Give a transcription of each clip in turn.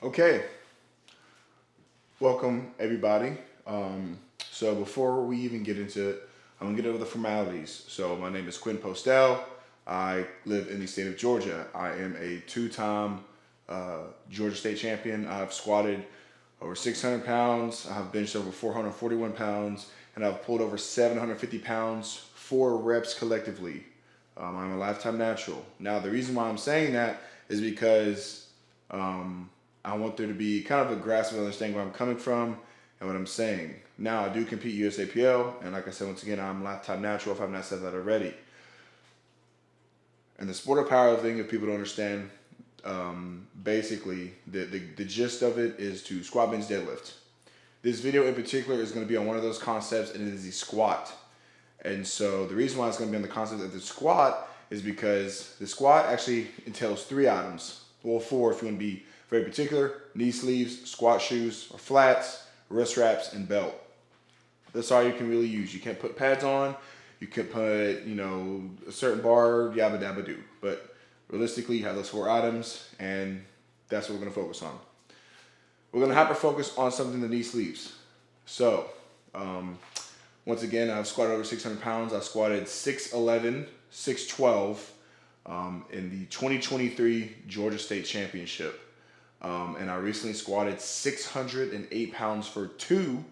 Okay, welcome everybody. So before we even get into it, I'm gonna get over the formalities. So my name is Quinn Postel. I live in the state of Georgia. I am a two-time Georgia State champion. I've squatted over 600 pounds. I've benched over 441 pounds, and I've pulled over 750 pounds, 4 reps collectively. I'm a lifetime natural. Now the reason why I'm saying that is because I want there to be kind of a grasp of understanding where I'm coming from and what I'm saying. Now, I do compete USAPL, and like I said, once again, I'm lifetime natural if I've not said that already. And the sport of powerlifting, if people don't understand, basically, the gist of it is to squat, bench, deadlift. This video in particular is going to be on one of those concepts, and it is the squat. And so the reason why it's going to be on the concept of the squat is because the squat actually entails 3 items. Well, 4 if you want to be very particular: knee sleeves, squat shoes or flats, wrist wraps, and belt. That's all you can really use. You can't put pads on. You can put, a certain bar, yabba dabba do. But realistically, you have those 4 items, and that's what we're going to focus on. We're going to hyper focus on something the knee sleeves. So, once again, I've squatted over 600 pounds. I squatted 6'11", 6'12", in the 2023 Georgia State Championship. And I recently squatted 608 pounds for 2.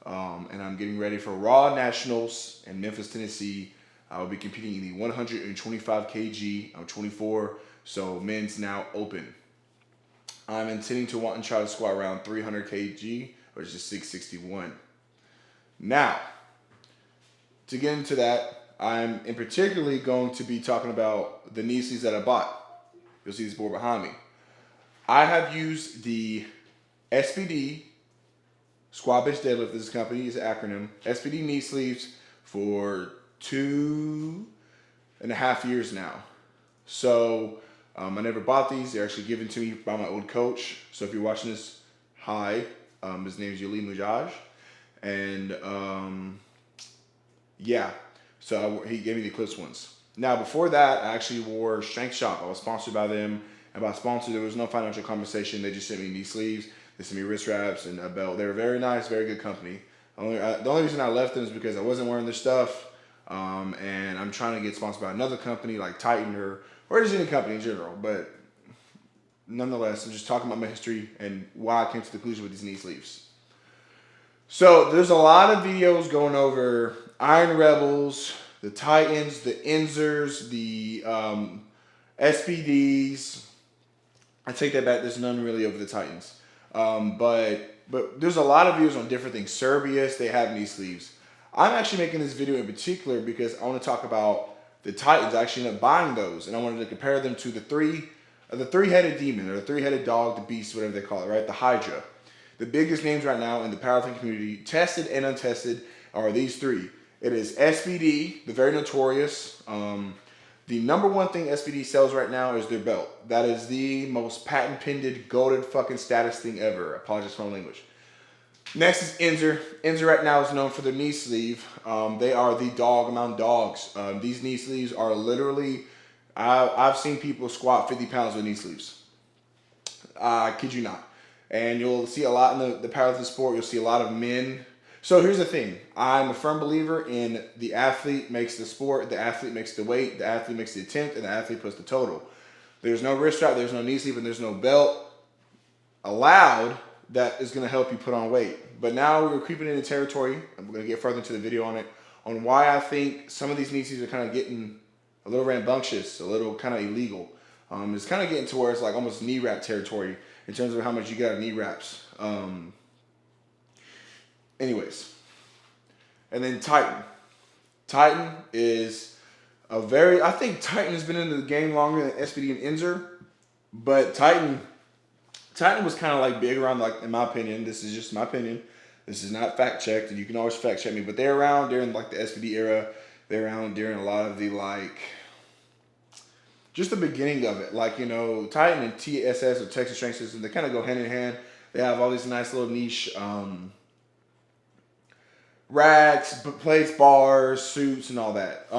And I'm getting ready for Raw Nationals in Memphis, Tennessee. I will be competing in the 125 kg. I'm 24, so men's now open. I'm intending to want and try to squat around 300 kg, which is 661. Now, to get into that, I'm in particularly going to be talking about the knee sleeves that I bought. You'll see this board behind me. I have used the SBD, Squat Bench Deadlift, this company is an acronym, SBD knee sleeves for 2.5 years now. So I never bought these. They're actually given to me by my old coach. So if you're watching this, hi. His name is Yuli Mujaj. And yeah, so he gave me the Eclipse ones. Now, before that, I actually wore Strength Shop. I was sponsored by them. And by sponsor, there was no financial compensation. They just sent me knee sleeves. They sent me wrist wraps and a belt. They were very nice, very good company. The only reason I left them is because I wasn't wearing their stuff. And I'm trying to get sponsored by another company like Titan or just any company in general. But nonetheless, I'm just talking about my history and why I came to the conclusion with these knee sleeves. So there's a lot of videos going over Iron Rebels, the Titans, the Enzers, the SPDs. I take that back. There's none really over the Titans. But there's a lot of videos on different things. Serbius, they have knee sleeves. I'm actually making this video in particular because I want to talk about the Titans. I actually ended up buying those, and I wanted to compare them to the three-headed demon, or the three-headed dog, the beast, whatever they call it, right? The Hydra. The biggest names right now in the powerlifting community, tested and untested, are these 3. It is SBD, the very notorious. The number one thing SBD sells right now is their belt. That is the most patent-pended, goated fucking status thing ever. Apologies for my language. Next is Enzer. Enzer right now is known for their knee sleeve. They are the dog among dogs. These knee sleeves are literally, I've seen people squat 50 pounds with knee sleeves. I kid you not. And you'll see a lot in the powerlifting sport. You'll see a lot of men. So here's the thing. I'm a firm believer in the athlete makes the sport, the athlete makes the weight, the athlete makes the attempt, and the athlete puts the total. There's no wrist strap, there's no knee sleeve, and there's no belt allowed that is going to help you put on weight. But now we're creeping into territory, and we're going to get further into the video on it, on why I think some of these knee sleeves are kind of getting a little rambunctious, a little kind of illegal. It's kind of getting to where it's like almost knee wrap territory in terms of how much you got of knee wraps. Anyways, and then Titan. Titan is I think Titan has been in the game longer than SPD and Enzer, but Titan was kind of like big around, like, in my opinion, this is just my opinion. This is not fact checked, and you can always fact check me, but they're around during like the SPD era. They're around during a lot of the just the beginning of it. Like, Titan and TSS, or Texas Strength System, they kind of go hand in hand. They have all these nice little niche racks, plates, bars, suits, and all that.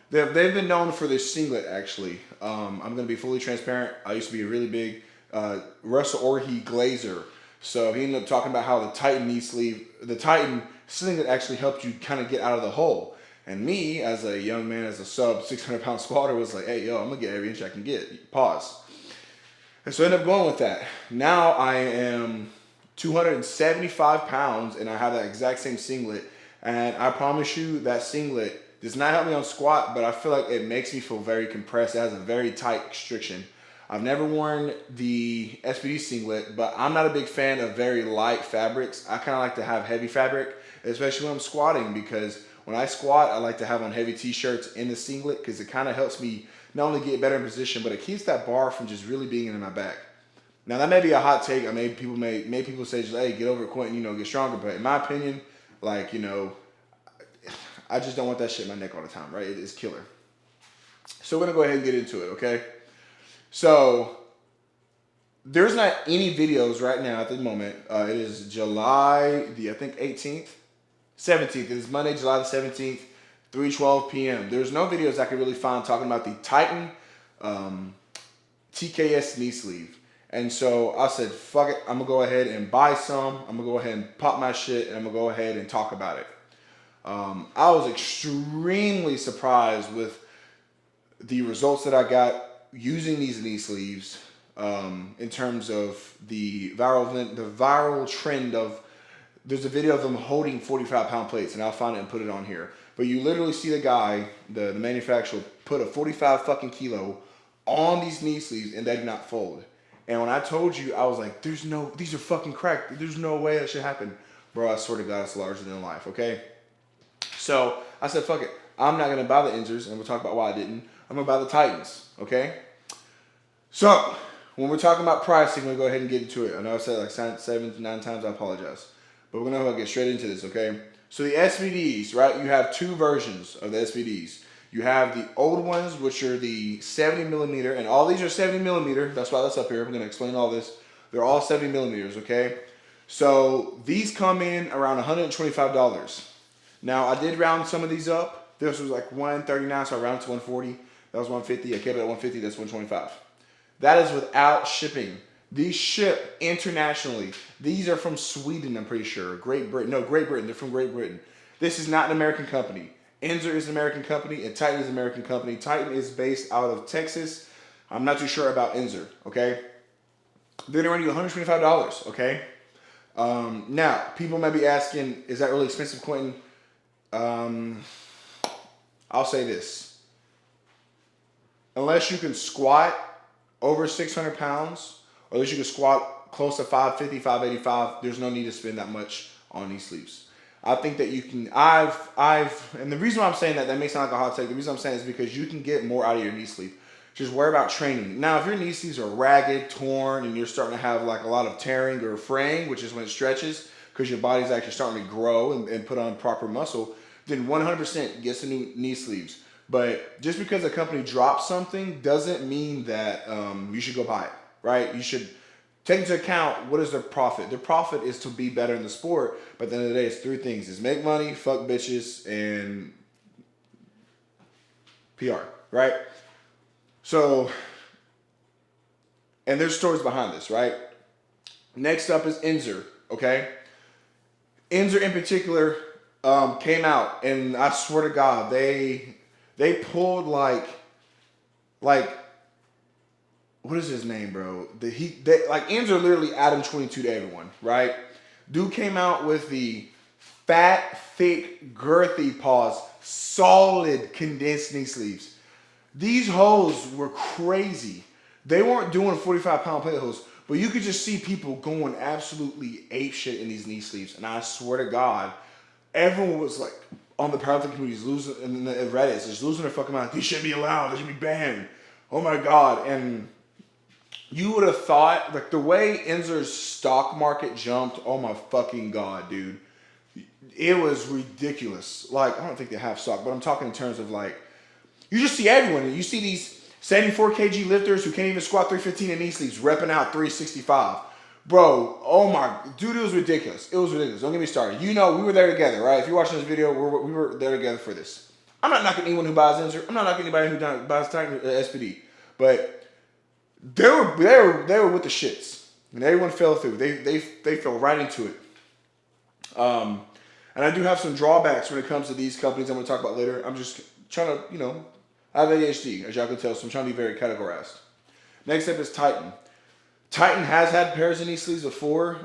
They've been known for their singlet, actually. I'm going to be fully transparent. I used to be a really big Russell Orhe Glazer. So he ended up talking about how the Titan knee sleeve, the Titan sling actually helped you kind of get out of the hole. And me, as a young man, as a sub 600-pound squatter, was like, hey, yo, I'm going to get every inch I can get. Pause. And so I ended up going with that. Now I am 275 pounds and I have that exact same singlet. And I promise you that singlet does not help me on squat, but I feel like it makes me feel very compressed. It has a very tight constriction. I've never worn the SPD singlet, but I'm not a big fan of very light fabrics. I kind of like to have heavy fabric, especially when I'm squatting, because when I squat, I like to have on heavy t-shirts in the singlet because it kind of helps me not only get better in position, but it keeps that bar from just really being in my back. Now that may be a hot take. I may people say, hey, get over it, Quentin, get stronger. But in my opinion, like, I just don't want that shit in my neck all the time, right? It's killer. So we're gonna go ahead and get into it, okay? So there's not any videos right now at the moment. It is July the 18th, 17th. It is Monday, July the 17th, 3:12 p.m. There's no videos I could really find talking about the Titan TKS knee sleeve. And so I said, fuck it, I'm gonna go ahead and buy some. I'm gonna go ahead and pop my shit and I'm gonna go ahead and talk about it. I was extremely surprised with the results that I got using these knee sleeves, in terms of the viral trend of, there's a video of them holding 45-pound plates, and I'll find it and put it on here. But you literally see the guy, the manufacturer, put a 45 fucking kilo on these knee sleeves and they do not fold. And when I told you, I was like, these are fucking cracked. There's no way that should happen. Bro, I swear to God, it's larger than life, okay? So I said, fuck it. I'm not going to buy the Enzers, and we'll talk about why I didn't. I'm going to buy the Titans, okay? So when we're talking about pricing, we'll go ahead and get into it. I know I said it like 7 to 9 times. I apologize. But we're going to get straight into this, okay? So the SVDs, right? You have two versions of the SVDs. You have the old ones, which are the 70 millimeter, and all these are 70 millimeter. That's why that's up here. I'm going to explain all this. They're all 70 millimeters, okay? So these come in around $125. Now, I did round some of these up. This was like 139, so I rounded to 140. That was 150. I kept it at 150. That's 125. That is without shipping. These ship internationally. These are from Sweden, I'm pretty sure. Great Britain. No, Great Britain. They're from Great Britain. This is not an American company. Enzer is an American company, and Titan is an American company. Titan is based out of Texas. I'm not too sure about Enzer, okay? They're going to run you $125, okay? Now, people may be asking, is that really expensive, Quentin? I'll say this. Unless you can squat over 600 pounds, or at least you can squat close to 550, 585, there's no need to spend that much on knee sleeves. I think that you can, and the reason why I'm saying that may sound like a hot take, the reason I'm saying is because you can get more out of your knee sleeve. Just worry about training. Now, if your knee sleeves are ragged, torn, and you're starting to have like a lot of tearing or fraying, which is when it stretches, because your body's actually starting to grow and put on proper muscle, then 100% get some new knee sleeves. But just because a company drops something doesn't mean that you should go buy it, right? You should take into account, what is their profit? Their profit is to be better in the sport, but at the end of the day, it's three things. It's make money, fuck bitches, and PR, right? So, and there's stories behind this, right? Next up is Enzer, okay? Enzer in particular came out, and I swear to God, they pulled like what is his name, bro? Like Enzer literally Adam 22 to everyone, right? Dude came out with the fat, thick, girthy paws, solid condensed knee sleeves. These hoes were crazy. They weren't doing 45-pound plate hoes, but you could just see people going absolutely ape shit in these knee sleeves. And I swear to God, everyone was like, on the powerlifting communities, losing, and the Reddits, just losing their fucking mind. These shouldn't be allowed. They should be banned. Oh my God. And you would have thought, like the way Enzer's stock market jumped, oh my fucking God, dude. It was ridiculous. Like, I don't think they have stock, but I'm talking in terms of like, you just see everyone. You see these 74 kg lifters who can't even squat 315 in knee sleeves, repping out 365. Bro, oh my, dude, it was ridiculous. It was ridiculous. Don't get me started. You know, we were there together, right? If you're watching this video, we were there together for this. I'm not knocking anyone who buys Enzer. I'm not knocking anybody who buys Titan SPD. But They were with the shits, and everyone fell through. They fell right into it. And I do have some drawbacks when it comes to these companies I'm going to talk about later. I'm just trying to, I have ADHD, as y'all can tell, so I'm trying to be very categorized. Next up is Titan. Titan has had pairs of knee sleeves before.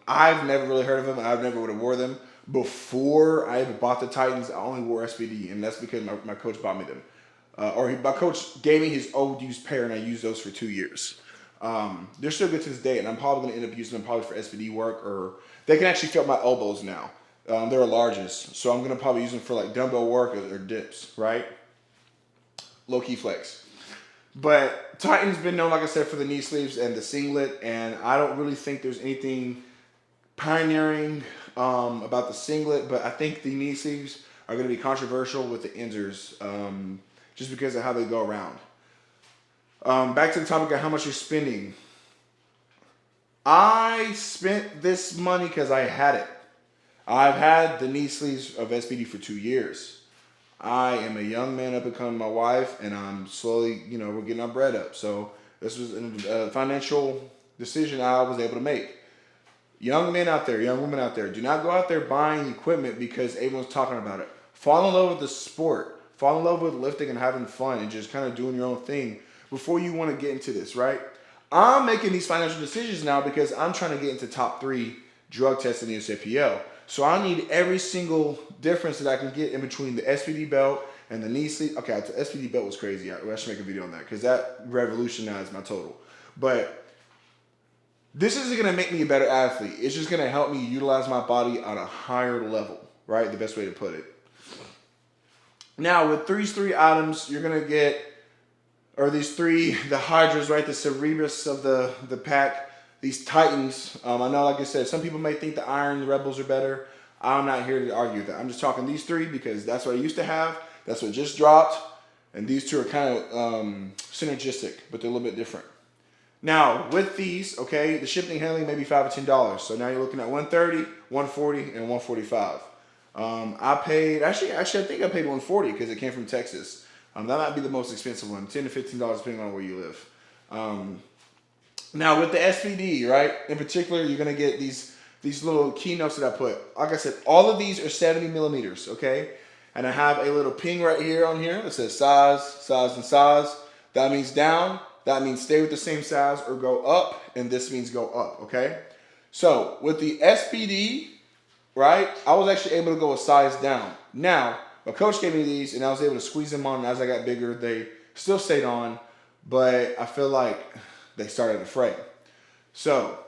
I've never really heard of them. I've never would have wore them. Before I ever bought the Titans, I only wore SPD, and that's because my coach bought me them. My coach gave me his old used pair, and I used those for 2 years. They're still good to this day, and I'm probably going to end up using them probably for SPD work, or they can actually fit my elbows now. They're largest, so I'm going to probably use them for like dumbbell work or dips, right? Low key flex. But Titan's been known, like I said, for the knee sleeves and the singlet, and I don't really think there's anything pioneering about the singlet, but I think the knee sleeves are going to be controversial with the Enzers just because of how they go around. Back to the topic of how much you're spending. I spent this money because I had it. I've had the knee sleeves of SPD for 2 years. I am a young man up and coming my wife, and I'm slowly, we're getting our bread up. So this was a financial decision I was able to make. Young men out there, young women out there, do not go out there buying equipment because everyone's talking about it. Fall in love with the sport. Fall in love with lifting and having fun and just kind of doing your own thing before you want to get into this, right? I'm making these financial decisions now because I'm trying to get into top 3 drug tests in the USAPL. So I need every single difference that I can get in between the SPD belt and the knee sleeve. Okay, the SPD belt was crazy. I should make a video on that because that revolutionized my total. But this isn't going to make me a better athlete. It's just going to help me utilize my body on a higher level, right? The best way to put it. Now, with these 3 items, you're going to get, or these 3, the Hydras, right? The Cerebrus of the pack. These Titans, I know, like I said, some people may think the Iron Rebels are better. I'm not here to argue that. I'm just talking these 3 because that's what I used to have. That's what just dropped. And these 2 are kind of synergistic, but they're a little bit different. Now, with these, okay, the shipping and handling may be $5 or $10. So now you're looking at $130, $140, and $145. I paid, actually, I think I paid $140 because it came from Texas. That might be the most expensive one, $10 to $15 depending on where you live. Now with the SPD, right, in particular, you're going to get these little keynotes that I put. Like I said, all of these are 70 millimeters, okay? And I have a little ping right here on here that says size, size, and size. That means down. That means stay with the same size or go up. And this means go up, okay? So with the SPD, right, I was actually able to go a size down. Now, my coach gave me these, and I was able to squeeze them on. And as I got bigger, they still stayed on. But I feel like they started to fray. So,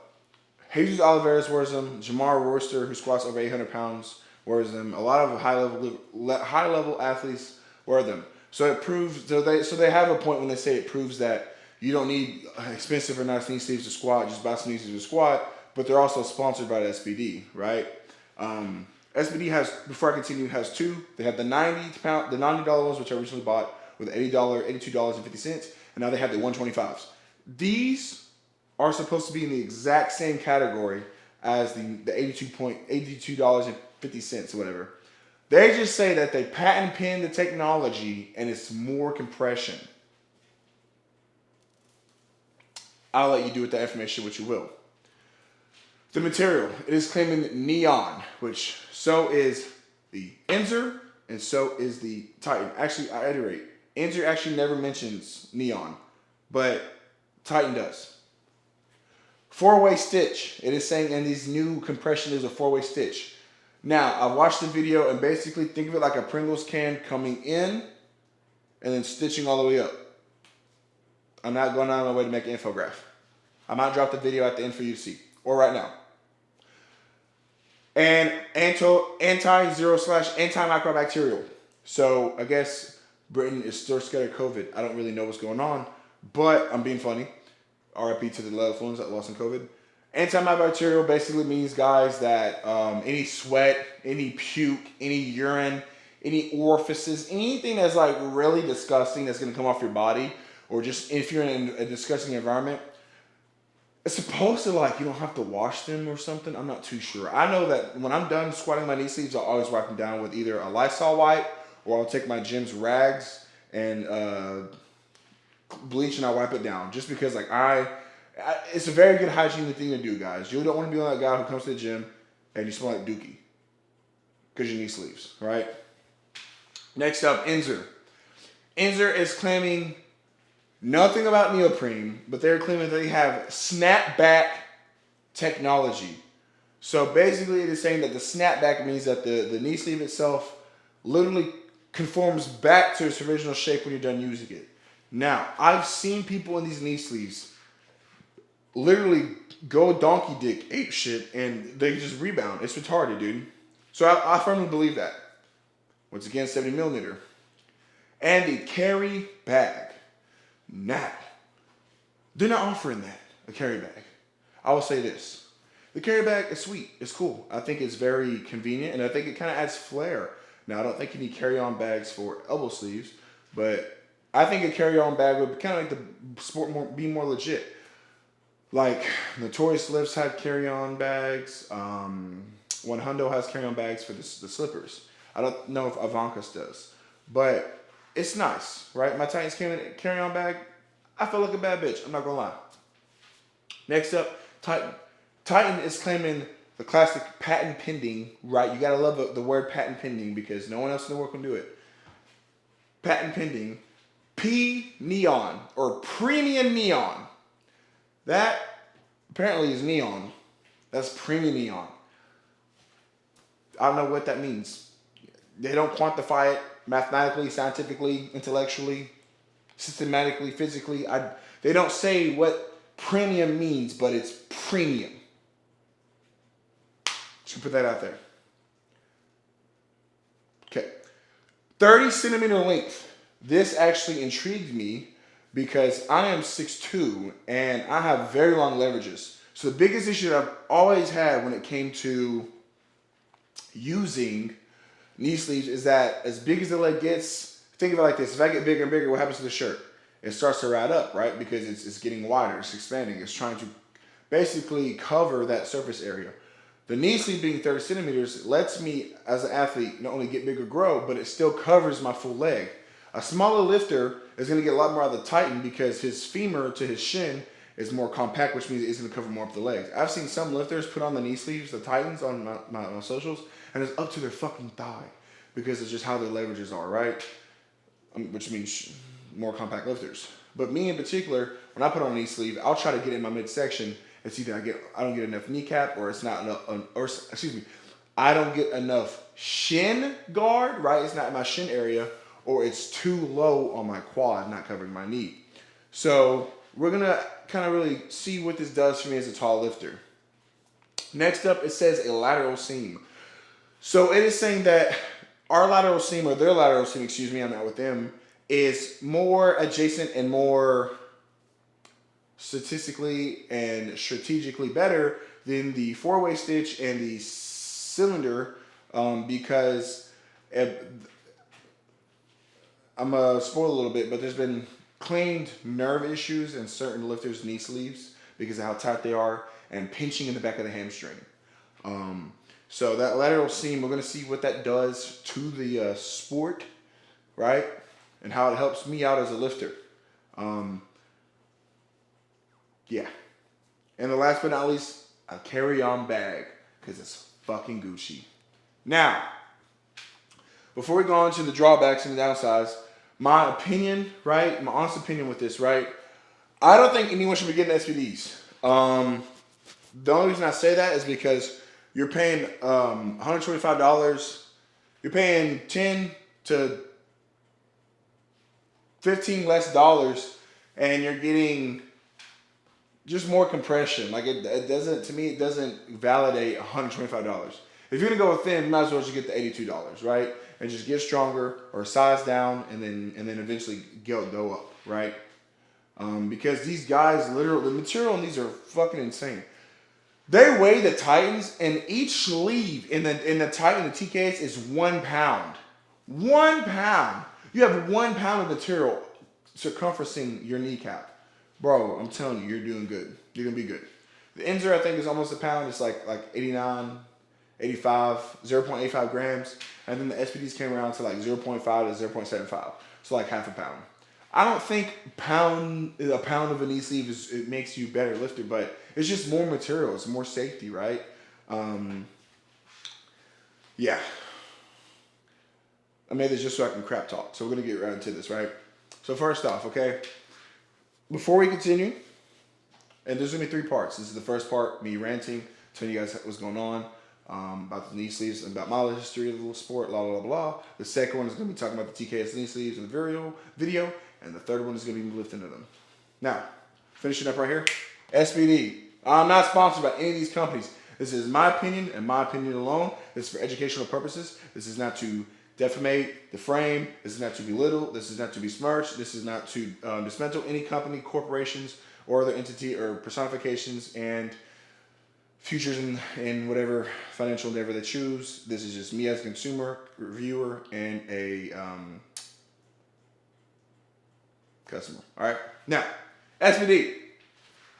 Jesus Oliveira wears them. Jamar Royster, who squats over 800 pounds, wears them. A lot of high level athletes wear them. So it proves. So they have a point when they say it proves that you don't need expensive or nice knee sleeves to squat. Just buy some knee sleeves to squat. But they're also sponsored by the SPD, right? SPD has, before I continue, has 2. They have the $90 ones, which I recently bought with $82.50, and now they have the 125s. These are supposed to be in the exact same category as the $82.50 or whatever. They just say that they patent pen the technology and it's more compression. I'll let you do with that information what you will. The material, it is claiming neon, which so is the Enzer and so is the Titan. Actually, I iterate. Enzer actually never mentions neon, but Titan does. 4-way stitch. It is saying in these new compression is a 4-way stitch. Now, I watched the video and basically think of it like a Pringles can coming in and then stitching all the way up. I'm not going out of my way to make an infograph. I might drop the video at the end for you to see, or right now. And anti-0/antimicrobacterial. So I guess Britain is still scared of COVID. I don't really know what's going on, but I'm being funny. RIP to the loved ones that lost in COVID. Antimicrobacterial basically means, guys, that any sweat, any puke, any urine, any orifices, anything that's like really disgusting that's going to come off your body, or just if you're in a disgusting environment, it's supposed to, like, you don't have to wash them or something. I'm not too sure. I know that when I'm done squatting my knee sleeves, I'll always wipe them down with either a Lysol wipe or I'll take my gym's rags and bleach and I wipe it down. Just because like it's a very good hygienic thing to do, guys. You don't want to be that guy who comes to the gym and you smell like dookie because your knee sleeves, right? Next up, Inzer. Inzer is claiming nothing about neoprene, but they're claiming that they have snapback technology. So basically, it is saying that the snapback means that the knee sleeve itself literally conforms back to its original shape when you're done using it. Now, I've seen people in these knee sleeves literally go donkey dick ape shit and they just rebound. It's retarded, dude. So I firmly believe that. Once again, 70 millimeter. And the carry bag. Now, they're not offering that, a carry bag. I will say this. The carry bag is sweet. It's cool. I think it's very convenient, and I think it kind of adds flair. Now, I don't think you need carry-on bags for elbow sleeves, but I think a carry-on bag would kind of make the sport be more legit. Like, Notorious Lifts have carry-on bags. One Hundo has carry-on bags for the slippers. I don't know if Avankas does, but it's nice, right? My Titans came in a carry-on bag. I feel like a bad bitch. I'm not gonna lie. Next up, Titan. Titan is claiming the classic patent pending, right? You gotta love the word patent pending because no one else in the world can do it. Patent pending, P neon or premium neon. That apparently is neon. That's premium neon. I don't know what that means. They don't quantify it mathematically, scientifically, intellectually, systematically, physically. They don't say what premium means, but it's premium. Should put that out there. Okay. 30 centimeter length. This actually intrigued me because I am 6'2" and I have very long leverages. So the biggest issue that I've always had when it came to using knee sleeves is that as big as the leg gets, think of it like this. If I get bigger and bigger, what happens to the shirt? It starts to ride up, right? Because it's getting wider, it's expanding, it's trying to basically cover that surface area. The knee sleeve being 30 centimeters lets me, as an athlete, not only get bigger, grow, but it still covers my full leg. A smaller lifter is going to get a lot more out of the Titan because his femur to his shin is more compact, which means it's going to cover more of the legs. I've seen some lifters put on the knee sleeves, the Titans, on my socials, and it's up to their fucking thigh because it's just how their leverages are, right? Which means more compact lifters. But me in particular, when I put on a knee sleeve, I'll try to get in my midsection. It's either I don't get enough kneecap or it's not enough, I don't get enough shin guard, right? It's not in my shin area, or it's too low on my quad, not covering my knee. So we're gonna kind of really see what this does for me as a tall lifter. Next up, it says a lateral seam. So it is saying that our lateral seam, or their lateral seam, I'm not with them, is more adjacent and more statistically and strategically better than the four-way stitch and the cylinder because I'm going to spoil a little bit, but there's been claimed nerve issues in certain lifters' knee sleeves because of how tight they are and pinching in the back of the hamstring. So that lateral seam, we're going to see what that does to the sport, right? And how it helps me out as a lifter. Yeah. And the last but not least, a carry-on bag because it's fucking Gucci. Now, before we go on to the drawbacks and the downsides, my opinion, right? My honest opinion with this, right? I don't think anyone should be getting SPDs. The only reason I say that is because you're paying $125. You're paying $10 to $15 less dollars, and you're getting just more compression. Like it doesn't, to me, it doesn't validate $125. If you're gonna go with thin, you might as well just get the $82, right? And just get stronger or size down, and then eventually go up, right? Because these guys, literally, the material in these are fucking insane. They weigh the Titans, and each sleeve in the Titan, the TKS, is 1 pound. 1 pound. You have 1 pound of material circumferencing your kneecap. Bro, I'm telling you, you're doing good. You're going to be good. The Inzer, I think, is almost a pound. It's like 89, 85, 0.85 grams. And then the SPDs came around to like 0.5 to 0.75. So like half a pound. I don't think a pound of a knee sleeve it makes you better lifter, but it's just more material, it's more safety, right? Um, yeah, I made this just so I can crap talk. So we're gonna get right into this, right? So first off, okay, before we continue, and there's gonna be three parts. This is the first part, me ranting, telling you guys what's going on about the knee sleeves, about my history of the little sport, blah blah blah. The second one is gonna be talking about the TKS knee sleeves in the video, and the third one is gonna be lifting of them. Now, finishing up right here, SBD. I'm not sponsored by any of these companies. This is my opinion and my opinion alone. This is for educational purposes. This is not to defamate the frame. This is not to belittle. This is not to besmirch. This is not to dismantle any company, corporations, or other entity or personifications and futures in whatever financial endeavor they choose. This is just me as a consumer, reviewer, and a customer. All right. Now, SVD.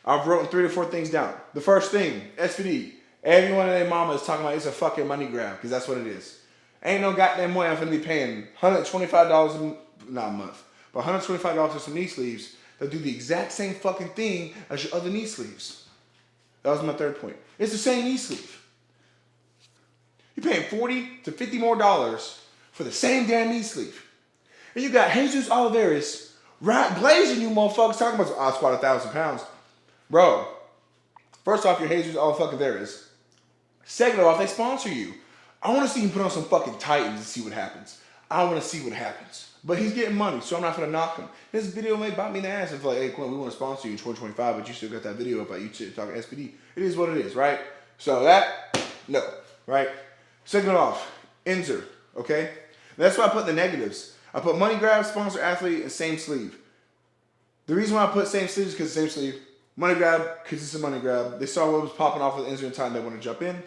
I've written 3 to 4 things down. The first thing, SVD. Everyone and their mama is talking about it's a fucking money grab because that's what it is. Ain't no goddamn way I'm finna be paying $125 not a month, but $125 for some knee sleeves that do the exact same fucking thing as your other knee sleeves. That was my third point. It's the same knee sleeve. You're paying $40 to $50 more for the same damn knee sleeve. And you got Jesus Oliveris right blazing you motherfuckers talking about I squat 1,000 pounds. Bro, first off, you're Jesus Oliveris. Second off, they sponsor you. I want to see him put on some fucking Titans and see what happens. I want to see what happens. But he's getting money, so I'm not going to knock him. This video may bite me in the ass if like, hey, Quinn, we want to sponsor you in 2025, but you still got that video about you talking SPD. It is what it is, right? So that, no, right? Second off, Inzer, okay? That's why I put the negatives. I put money grab, sponsor athlete, and same sleeve. The reason why I put same sleeve is because same sleeve. Money grab, because it's a money grab. They saw what was popping off with Inzer in time, they want to jump in.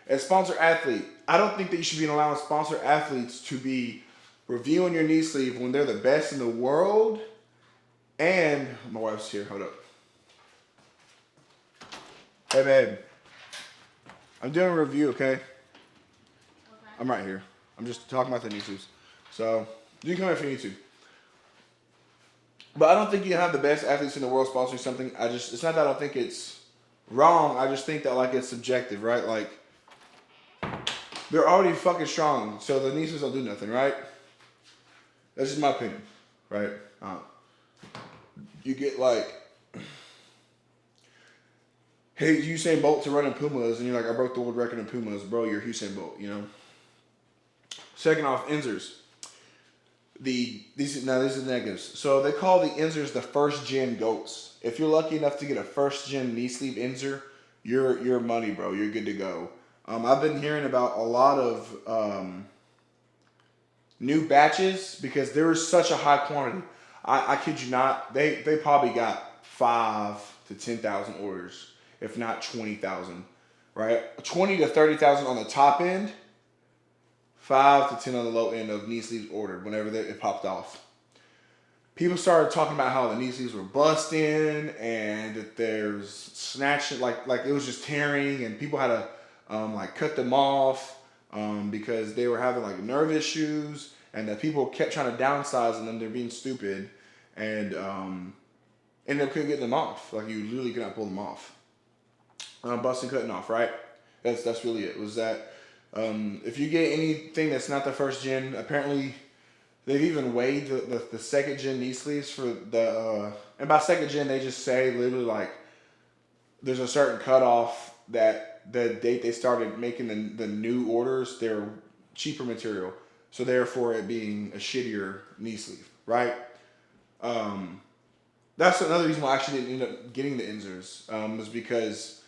As sponsor athlete, I don't think that you should be allowing sponsor athletes to be reviewing your knee sleeve when they're the best in the world. And my wife's here. Hold up. Hey, babe. I'm doing a review, okay? I'm right here. I'm just talking about the knee sleeves. So you can come if you need to. But I don't think you have the best athletes in the world sponsoring something. It's not that I don't think it's wrong. I just think that like it's subjective, right? Like, they're already fucking strong, so the knee sleeves don't do nothing, right? That's just my opinion, right? You get like, hey, Usain Bolt to run in Pumas, and you're like, I broke the world record in Pumas, bro. You're Usain Bolt, you know. Second off, Inzers. These are the negatives. So they call the Inzers the first gen goats. If you're lucky enough to get a first gen knee sleeve Inzer, you're money, bro. You're good to go. I've been hearing about a lot of new batches because there was such a high quantity. I kid you not, they probably got 5 to 10,000 orders, if not 20,000, right? 20 to 30,000 on the top end, 5 to 10 on the low end of knee sleeves ordered whenever it popped off. People started talking about how the knee sleeves were busting and that there's snatching, like it was just tearing, and people had to like cut them off because they were having like nerve issues, and that people kept trying to downsize them. They're being stupid, and ended up couldn't get them off. Like you literally could not pull them off. Busting, cutting off, right? That's really it. Was that if you get anything that's not the first gen, apparently they've even weighed the second gen knee sleeves for the and by second gen they just say literally like there's a certain cutoff that the date they started making the new orders, they're cheaper material. So therefore it being a shittier knee sleeve, right? That's another reason why I actually didn't end up getting the Inzers, was because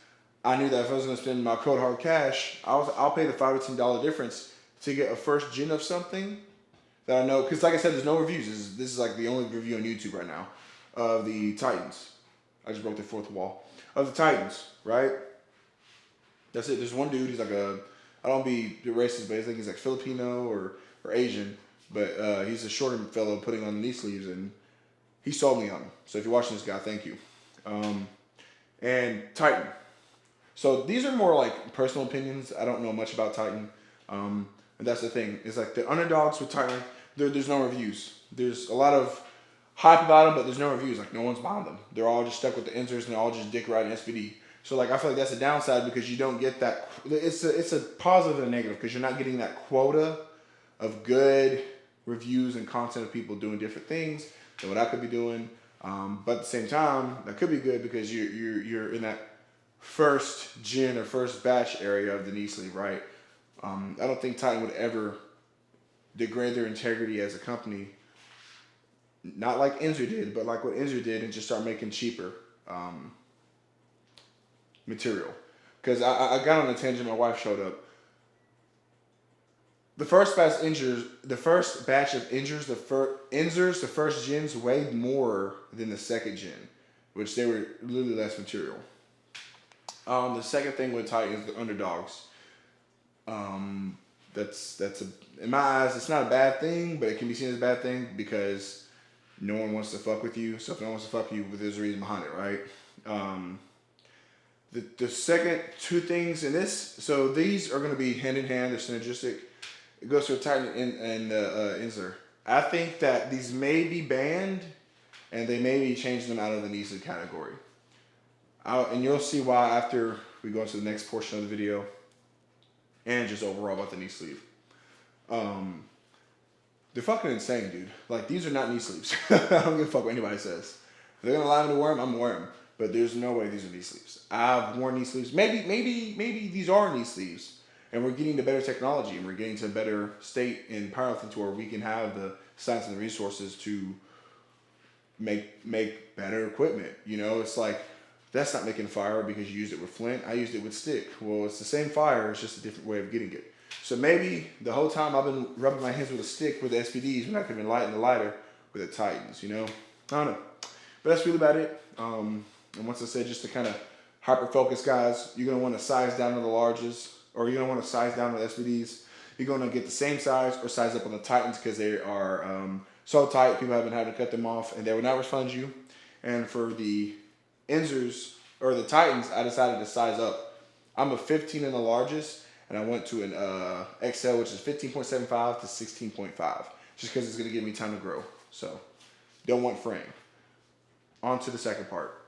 I knew that if I was going to spend my cold hard cash, I'll pay the $5 to $10 difference to get a first gen of something that I know. Because like I said, there's no reviews. This is like the only review on YouTube right now of the Titans. I just broke the fourth wall. Of the Titans, right? That's it. There's one dude. He's like I don't be racist, but I think he's like Filipino or Asian. But he's a shorter fellow putting on knee sleeves, and he sold me on him. So if you're watching this guy, thank you. And Titan. So these are more like personal opinions. I don't know much about Titan. And that's the thing. It's like the underdogs with Titan, there's no reviews. There's a lot of hype about them, but there's no reviews. Like no one's buying them. They're all just stuck with the Inzers and they're all just dick riding SPD. So like I feel like that's a downside because you don't get that. It's a positive and a negative because you're not getting that quota of good reviews and content of people doing different things than what I could be doing. But at the same time, that could be good because you're in that first gen or first batch area of the knee sleeve, right? I don't think Titan would ever degrade their integrity as a company, not like Inzer did, but like what Inzer did, and just start making cheaper material. Because I got on a tangent. My wife showed up. The first batch Inzers, the first batch of Inzers, the first gens weighed more than the second gen, which they were literally less material. The second thing with Titan is the underdogs. That's in my eyes, it's not a bad thing, but it can be seen as a bad thing because no one wants to fuck with you. So if no one wants to fuck you, there's a reason behind it, right? The second two things in this, so these are going to be hand in hand. They're synergistic. It goes to a Titan and Inzer. I think that these may be banned, and they may be changing them out of the knee sleeve category. And you'll see why after we go into the next portion of the video, and just overall about the knee sleeve. They're fucking insane, dude. Like, these are not knee sleeves. I don't give a fuck what anybody says. If they're gonna allow me to wear them, I'm gonna wear them. But there's no way these are knee sleeves. I've worn knee sleeves. Maybe these are knee sleeves. And we're getting to better technology, and we're getting to a better state in powerlifting to where we can have the science and the resources to make better equipment. You know, it's like, that's not making fire because you used it with flint. I used it with stick. Well, it's the same fire. It's just a different way of getting it. So maybe the whole time I've been rubbing my hands with a stick with the SPDs when I could have been lighting the lighter with the Titans, you know? I don't know. But that's really about it. And once I said, just to kind of hyper-focus, guys, you're going to want to size down to the larges, or you're going to want to size down to the SPDs. You're going to get the same size or size up on the Titans because they are so tight, people have been having to cut them off, and they will not refund you. And for the Inzers, or the Titans, I decided to size up. I'm a 15 in the largest, and I went to an XL, which is 15.75 to 16.5, just because it's going to give me time to grow. So, don't want frame. On to the second part.